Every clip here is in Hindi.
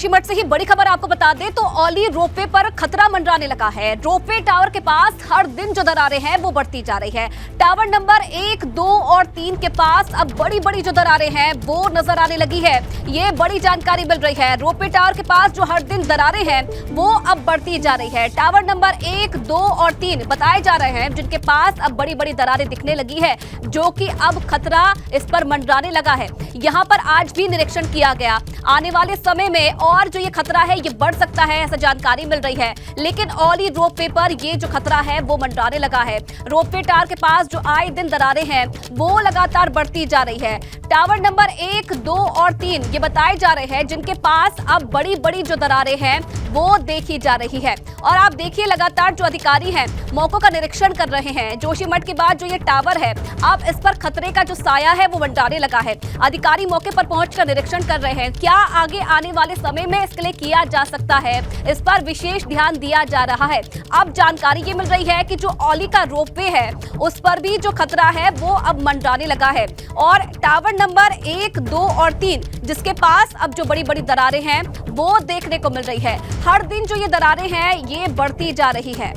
जोशीमठ से ही बड़ी खबर आपको बता दें तो औली रोपवे पर खतरा मंडराने लगा है। रोपवे टावर के पास हर दिन जो दरारें हैं वो बढ़ती जा रही है। टावर नंबर 1, 2 और 3 के पास अब बड़ी बड़ी जो दरारें हैं वो नजर आने लगी है। ये बड़ी जानकारी मिल रही है। रोपवे टावर के पास जो हर दिन दरारें हैं वो अब बढ़ती जा रही है। टावर नंबर 1, 2 और 3 बताए जा रहे हैं जिनके पास अब बड़ी बड़ी दरारें दिखने लगी है, जो कि अब खतरा इस पर मंडराने लगा है। यहाँ पर आज भी निरीक्षण किया गया। आने वाले समय में और जो ये खतरा है ये बढ़ सकता है, ऐसा जानकारी मिल रही है। लेकिन औली रोपवे पर ये जो खतरा है वो मंडराने लगा है। रोपवे टावर के पास जो आए दिन दरारें हैं वो लगातार बढ़ती जा रही है। टावर नंबर 1, 2 और 3 ये बताए जा रहे हैं जिनके पास अब बड़ी बड़ी जो दरारें हैं वो देखी जा रही है। और आप देखिए लगातार जो अधिकारी हैं मौकों का निरीक्षण कर रहे हैं। जोशीमठ के बाद जो ये टावर है अब इस पर खतरे का जो साया है वो मंडराने लगा है। अधिकारी मौके पर पहुंचकर निरीक्षण कर रहे हैं। क्या आगे आने वाले समय में इसके लिए किया जा सकता है, इस पर विशेष ध्यान दिया जा रहा है। अब जानकारी ये मिल रही है कि जो औली का रोपवे है उस पर भी जो खतरा है वो अब मंडराने लगा है। और टावर नंबर 1, 2 और 3 जिसके पास अब जो बड़ी बड़ी दरारें हैं वो देखने को मिल रही है। हर दिन जो ये दरारें हैं ये बढ़ती जा रही है।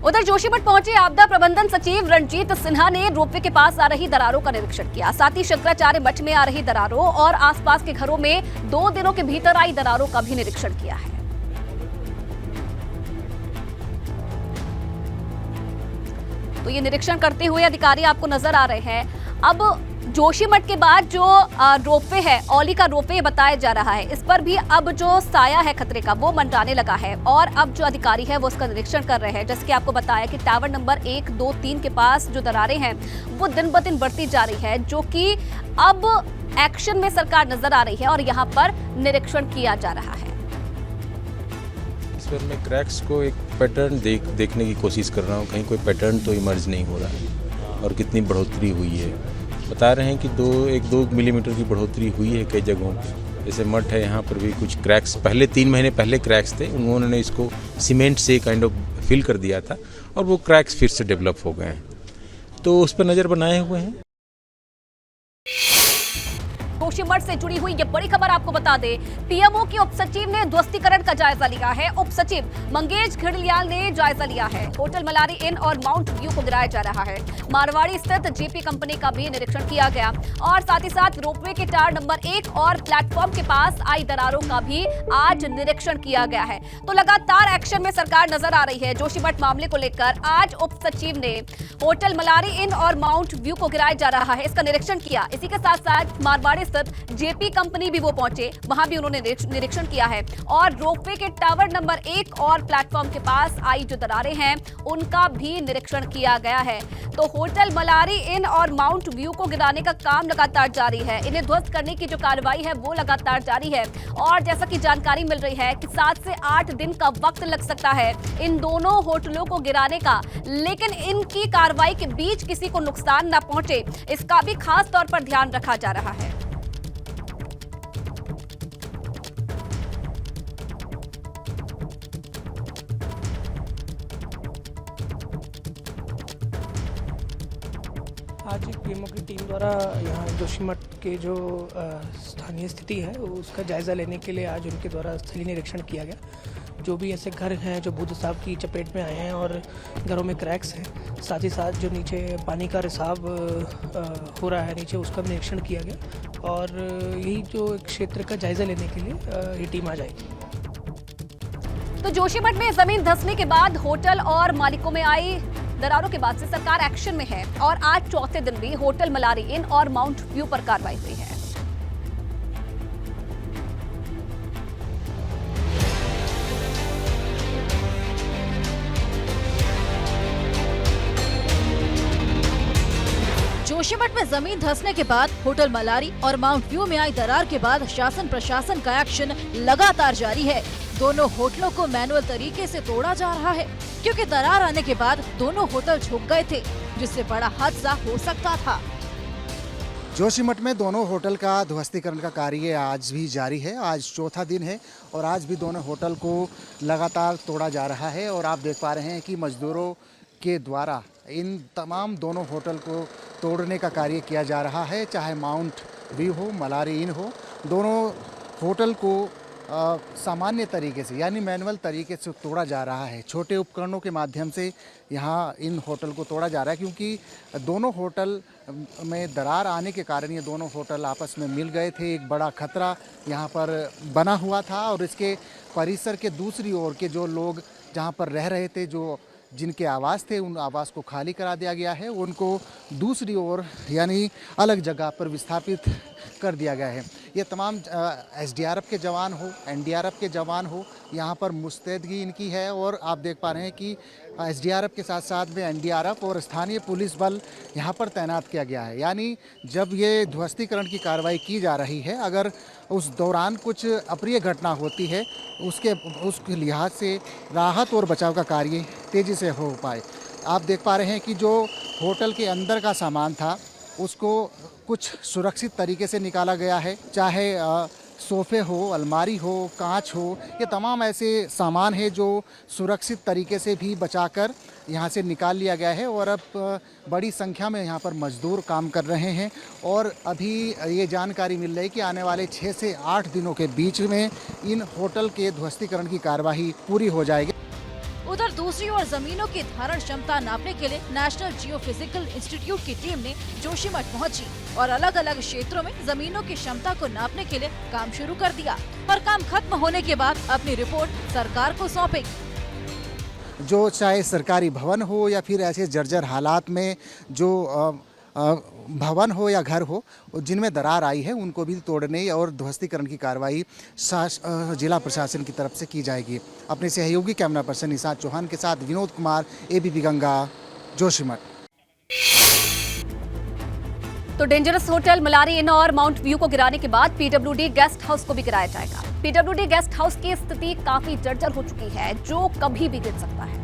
उधर जोशीमठ पहुंचे आपदा प्रबंधन सचिव रणजीत सिन्हा ने रोपवे के पास आ रही दरारों का निरीक्षण किया। साथ ही शंकराचार्य मठ में आ रही दरारों और आसपास के घरों में 2 दिनों के भीतर आई दरारों का भी निरीक्षण किया है। तो ये निरीक्षण करते हुए अधिकारी आपको नजर आ रहे हैं। अब जोशीमठ के बाद जो रोपवे है, औली का रोपवे बताया जा रहा है, इस पर भी अब जो साया है खतरे का वो मंडराने लगा है। और अब जो अधिकारी है वो उसका निरीक्षण कर रहे हैं। जैसे कि आपको बताया कि टावर नंबर 1, 2, 3 के पास जो दरारें हैं वो दिन ब दिन बढ़ती जा रही है, जो कि अब एक्शन में सरकार नजर आ रही है और यहाँ पर निरीक्षण किया जा रहा है। इस पर मैं क्रैक्स को एक पैटर्न देखने की कोशिश कर रहा हूँ। कहीं कोई पैटर्न तो इमर्ज नहीं हो रहा है और कितनी बढ़ोतरी हुई है। बता रहे हैं कि 1-2 मिलीमीटर की बढ़ोतरी हुई है कई जगहों पे। जैसे मठ है, यहाँ पर भी कुछ क्रैक्स पहले 3 महीने पहले क्रैक्स थे, उन्होंने इसको सीमेंट से काइंड ऑफ फिल कर दिया था और वो क्रैक्स फिर से डेवलप हो गए हैं, तो उस पर नज़र बनाए हुए हैं। जोशीमठ से जुड़ी हुई ये बड़ी खबर आपको बता दें, पीएमओ के उप सचिव ने ध्वस्तीकरण का जायजा लिया है। उप सचिव मंगेश घिरलियाल ने जायजा लिया है। होटल मलारी इन और माउंट व्यू को गिराया जा रहा है। मारवाड़ी स्थित जेपी कंपनी का भी निरीक्षण किया गया और साथ ही साथ रोपवे के टावर नंबर 1 और प्लेटफॉर्म के पास आई दरारों का भी आज निरीक्षण किया गया है। तो लगातार एक्शन में सरकार नजर आ रही है। जोशीमठ मामले को लेकर आज उप सचिव ने होटल मलारी इन और माउंट व्यू को गिराया जा रहा है, इसका निरीक्षण किया। इसी के साथ साथ मारवाड़ी जेपी कंपनी भी वो पहुंचे, वहां भी उन्होंने निरीक्षण किया है। और रोपवे के टावर नंबर 1 और प्लेटफॉर्म के पास आई जो दरारें हैं उनका भी निरीक्षण किया गया है। तो होटल मलारी इन और माउंट व्यू को गिराने का काम लगातार जारी है। इन्हें ध्वस्त करने की जो कार्रवाई है वो लगातार जारी है। और जैसा कि जानकारी मिल रही है कि 7 से 8 दिन का वक्त लग सकता है इन दोनों होटलों को गिराने का, लेकिन इनकी कार्रवाई के बीच किसी को नुकसान न पहुंचे इसका भी खास तौर पर ध्यान रखा जा रहा है। आज एक पीएमओ की टीम द्वारा यहाँ जोशीमठ के जो स्थानीय स्थिति है उसका जायज़ा लेने के लिए आज उनके द्वारा स्थलीय निरीक्षण किया गया। जो भी ऐसे घर हैं जो बुध साहब की चपेट में आए हैं और घरों में क्रैक्स हैं, साथ ही साथ जो नीचे पानी का रिसाव हो रहा है नीचे, उसका भी निरीक्षण किया गया। और यही जो क्षेत्र का जायज़ा लेने के लिए ये टीम आ जाएगी। तो जोशीमठ में जमीन धंसने के बाद होटल और मालिकों में आई दरारों के बाद से सरकार एक्शन में है और आज चौथे दिन भी होटल मलारी इन और माउंट व्यू पर कार्रवाई हुई है। जोशीमठ में जमीन धंसने के बाद होटल मलारी और माउंट व्यू में आई दरार के बाद शासन प्रशासन का एक्शन लगातार जारी है। दोनों होटलों को मैनुअल तरीके से तोड़ा जा रहा है, क्योंकि दरार आने के बाद दोनों होटल झुक गए थे, जिससे बड़ा हादसा हो सकता था। जोशीमठ में दोनों होटल का ध्वस्तीकरण का कार्य आज भी जारी है। आज चौथा दिन है और आज भी दोनों होटल को लगातार तोड़ा जा रहा है और आप देख पा रहे हैं कि मजदूरों के द्वारा इन तमाम दोनों होटल को तोड़ने का कार्य किया जा रहा है। चाहे माउंट व्यू हो, मलारी इन हो, दोनों होटल को सामान्य तरीके से यानी मैनुअल तरीके से तोड़ा जा रहा है। छोटे उपकरणों के माध्यम से यहाँ इन होटल को तोड़ा जा रहा है क्योंकि दोनों होटल में दरार आने के कारण ये दोनों होटल आपस में मिल गए थे। एक बड़ा खतरा यहाँ पर बना हुआ था और इसके परिसर के दूसरी ओर के जो लोग जहाँ पर रह रहे थे, जो जिनके आवास थे, उन आवास को खाली करा दिया गया है। उनको दूसरी ओर यानी अलग जगह पर विस्थापित कर दिया गया है। ये तमाम एसडीआरएफ के जवान हो, एनडीआरएफ के जवान हो, यहाँ पर मुस्तैदगी इनकी है और आप देख पा रहे हैं कि एसडीआरएफ के साथ साथ में एनडीआरएफ और स्थानीय पुलिस बल यहाँ पर तैनात किया गया है। यानी जब ये ध्वस्तीकरण की कार्रवाई की जा रही है, अगर उस दौरान कुछ अप्रिय घटना होती है उसके लिहाज से राहत और बचाव का कार्य तेज़ी से हो पाए। आप देख पा रहे हैं कि जो होटल के अंदर का सामान था उसको कुछ सुरक्षित तरीके से निकाला गया है। चाहे सोफ़े हो, अलमारी हो, कांच हो, ये तमाम ऐसे सामान है जो सुरक्षित तरीके से भी बचाकर यहाँ से निकाल लिया गया है और अब बड़ी संख्या में यहाँ पर मजदूर काम कर रहे हैं और अभी ये जानकारी मिल रही है कि आने वाले 6 से 8 दिनों के बीच में इन होटल के ध्वस्तीकरण की कार्यवाही पूरी हो जाएगी। उधर दूसरी ओर जमीनों की धारण क्षमता नापने के लिए नेशनल जियोफिजिकल इंस्टीट्यूट की टीम ने जोशीमठ पहुंची और अलग अलग क्षेत्रों में जमीनों की क्षमता को नापने के लिए काम शुरू कर दिया और काम खत्म होने के बाद अपनी रिपोर्ट सरकार को सौंपेगी। जो चाहे सरकारी भवन हो या फिर ऐसे जर्जर हालात में जो भवन हो या घर हो जिनमें दरार आई है, उनको भी तोड़ने और ध्वस्तीकरण की कार्रवाई जिला प्रशासन की तरफ से की जाएगी। अपने सहयोगी कैमरा पर्सन निशांत चौहान के साथ विनोद कुमार, एबीपी गंगा, जोशीमठ। तो डेंजरस होटल मलारी इन और माउंट व्यू को गिराने के बाद पीडब्ल्यूडी गेस्ट हाउस को भी गिराया जाएगा। पीडब्ल्यूडी गेस्ट हाउस की स्थिति काफी जर्जर हो चुकी है, जो कभी भी गिर सकता है।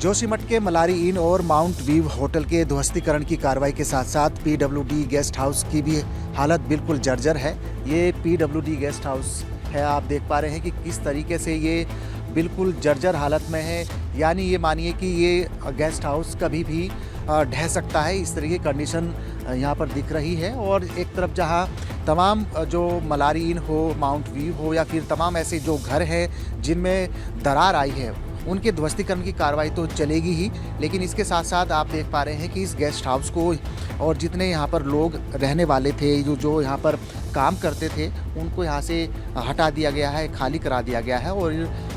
जोशीमठ के मलारी इन और माउंट व्यू होटल के ध्वस्तीकरण की कार्रवाई के साथ साथ पीडब्ल्यूडी गेस्ट हाउस की भी हालत बिल्कुल जर्जर है। ये पीडब्ल्यूडी गेस्ट हाउस है, आप देख पा रहे हैं कि किस तरीके से ये बिल्कुल जर्जर हालत में है। यानी ये मानिए कि ये गेस्ट हाउस कभी भी ढह सकता है, इस तरह की कंडीशन यहाँ पर दिख रही है। और एक तरफ जहाँ तमाम जो मलारी इन हो, माउंट व्यू हो या फिर तमाम ऐसे जो घर हैं जिनमें दरार आई है, उनके ध्वस्तीकरण की कार्रवाई तो चलेगी ही, लेकिन इसके साथ साथ आप देख पा रहे हैं कि इस गेस्ट हाउस को और जितने यहाँ पर लोग रहने वाले थे, जो यहाँ पर काम करते थे, उनको यहाँ से हटा दिया गया है, खाली करा दिया गया है। और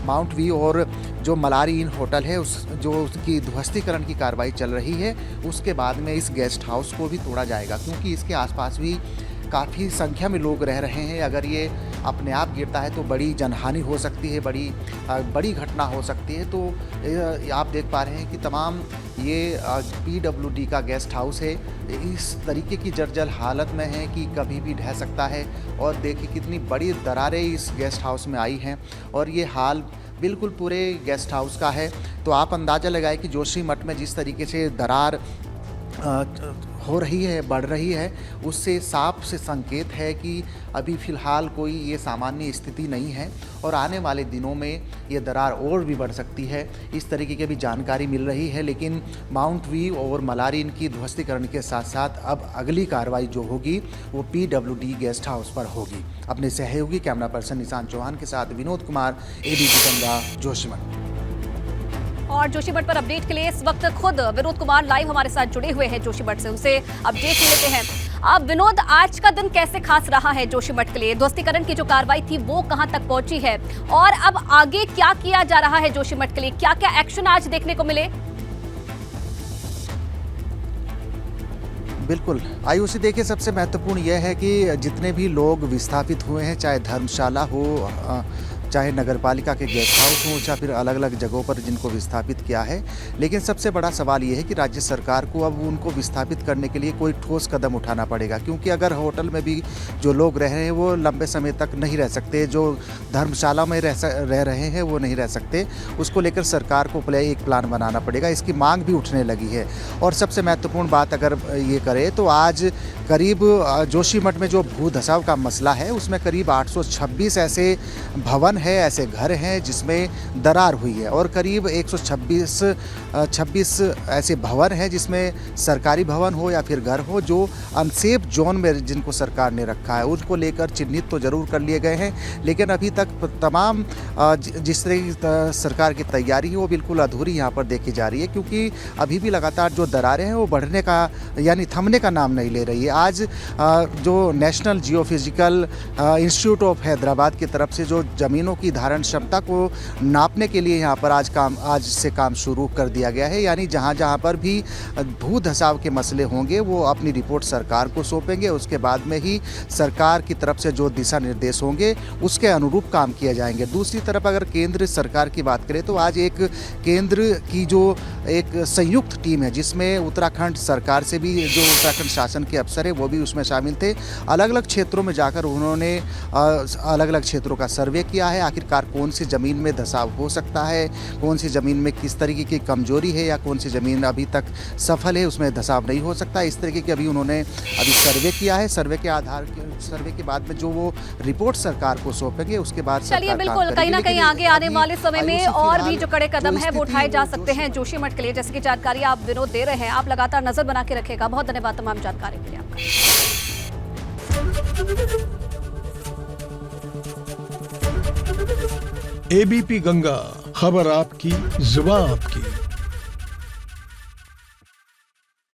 माउंट व्यू और जो मलारी इन होटल है उसकी ध्वस्तीकरण की कार्रवाई चल रही है। उसके बाद में इस गेस्ट हाउस को भी तोड़ा जाएगा क्योंकि इसके आसपास भी काफ़ी संख्या में लोग रह रहे हैं। अगर ये अपने आप गिरता है तो बड़ी जनहानि हो सकती है, बड़ी घटना हो सकती है। तो आप देख पा रहे हैं कि तमाम ये पीडब्ल्यूडी का गेस्ट हाउस है, इस तरीके की जर्जर हालत में है कि कभी भी ढह सकता है। और देखिए कितनी बड़ी दरारें इस गेस्ट हाउस में आई हैं और ये हाल बिल्कुल पूरे गेस्ट हाउस का है। तो आप अंदाज़ा लगाएं कि जोशीमठ में जिस तरीके से दरार हो रही है, बढ़ रही है, उससे साफ से संकेत है कि अभी फ़िलहाल कोई ये सामान्य स्थिति नहीं है और आने वाले दिनों में ये दरार और भी बढ़ सकती है। इस तरीके की भी जानकारी मिल रही है। लेकिन माउंट व्यू और मलारी इनकी ध्वस्तीकरण के साथ साथ अब अगली कार्रवाई जो होगी वो पीडब्ल्यूडी गेस्ट हाउस पर होगी। अपने सहयोगी कैमरा पर्सन निशांत चौहान के साथ विनोद कुमार, एबीपी गंगा, जोशीमठ। और जोशीमठ पर अपडेट के लिए इस वक्त खुद विनोद कुमार लाइव हमारे साथ जुड़े हुए हैं जोशीमठ से, उनसे अपडेट लेते हैं। अब विनोद, आज का दिन कैसे खास रहा है जोशीमठ के लिए? ध्वस्तीकरण की जो कार्रवाई थी वो कहां तक पहुंची है और अब आगे क्या किया जा रहा है जोशीमठ के लिए? क्या क्या एक्शन आज देखने को मिले? बिल्कुल आयुषी, देखिए सबसे महत्वपूर्ण यह है कि जितने भी लोग विस्थापित हुए हैं, चाहे धर्मशाला हो, चाहे नगरपालिका के गेस्ट हाउस हों या फिर अलग अलग जगहों पर जिनको विस्थापित किया है। लेकिन सबसे बड़ा सवाल ये है कि राज्य सरकार को अब उनको विस्थापित करने के लिए कोई ठोस कदम उठाना पड़ेगा, क्योंकि अगर होटल में भी जो लोग रह रहे हैं वो लंबे समय तक नहीं रह सकते, जो धर्मशाला में रह रहे हैं वो नहीं रह सकते। उसको लेकर सरकार को एक प्लान बनाना पड़ेगा। इसकी मांग भी उठने लगी है। और सबसे महत्वपूर्ण बात अगर ये करें तो आज करीब जोशीमठ में जो भू धसाव का मसला है उसमें करीब 826 ऐसे भवन है, ऐसे घर हैं जिसमें दरार हुई है, और करीब 126 ऐसे भवन हैं जिसमें सरकारी भवन हो या फिर घर हो जो अनसेफ जोन में जिनको सरकार ने रखा है। उनको लेकर चिन्हित तो जरूर कर लिए गए हैं, लेकिन अभी तक तमाम जिस तरह की सरकार की तैयारी है वो बिल्कुल अधूरी यहाँ पर देखी जा रही है, क्योंकि अभी भी लगातार जो दरारें हैं वो बढ़ने का यानी थमने का नाम नहीं ले रही है। आज जो national geophysical institute of Hyderabad की तरफ से जो ज़मीनों की धारण क्षमता को नापने के लिए यहाँ पर आज से काम शुरू कर दिया गया है। यानी जहाँ जहाँ पर भी भू धसाव के मसले होंगे वो अपनी रिपोर्ट सरकार को सौंपेंगे, उसके बाद में ही सरकार की तरफ से जो दिशा निर्देश होंगे उसके अनुरूप काम किए जाएंगे। दूसरी तरफ अगर केंद्र सरकार की बात करें तो आज एक केंद्र की जो एक संयुक्त टीम है जिसमें उत्तराखंड सरकार से भी जो उत्तराखंड शासन के अफसर है वो भी उसमें शामिल थे। अलग अलग क्षेत्रों में जाकर उन्होंने अलग अलग क्षेत्रों का सर्वे किया है, आखिरकार कौन सी ज़मीन में धसाव हो सकता है, कौन सी ज़मीन में किस तरीके की कमजोरी है या कौन सी ज़मीन अभी तक सफल है उसमें धसाव नहीं हो सकता। इस तरीके की अभी उन्होंने अभी सर्वे किया है। सर्वे के बाद में जो वो रिपोर्ट सरकार को सौंपेंगे उसके बाद चलिए बिल्कुल कहीं ना कहीं आगे आने वाले समय में और भी जो कड़े कदम है वो उठाए जा सकते हैं जोशीमठ के लिए। जैसे कि जानकारी आप विनोद दे रहे हैं, आप लगातार नजर बना के रखेगा। बहुत धन्यवाद तमाम जानकारी के लिए आपका। एबीपी गंगा, खबर आपकी, जुबान आपकी।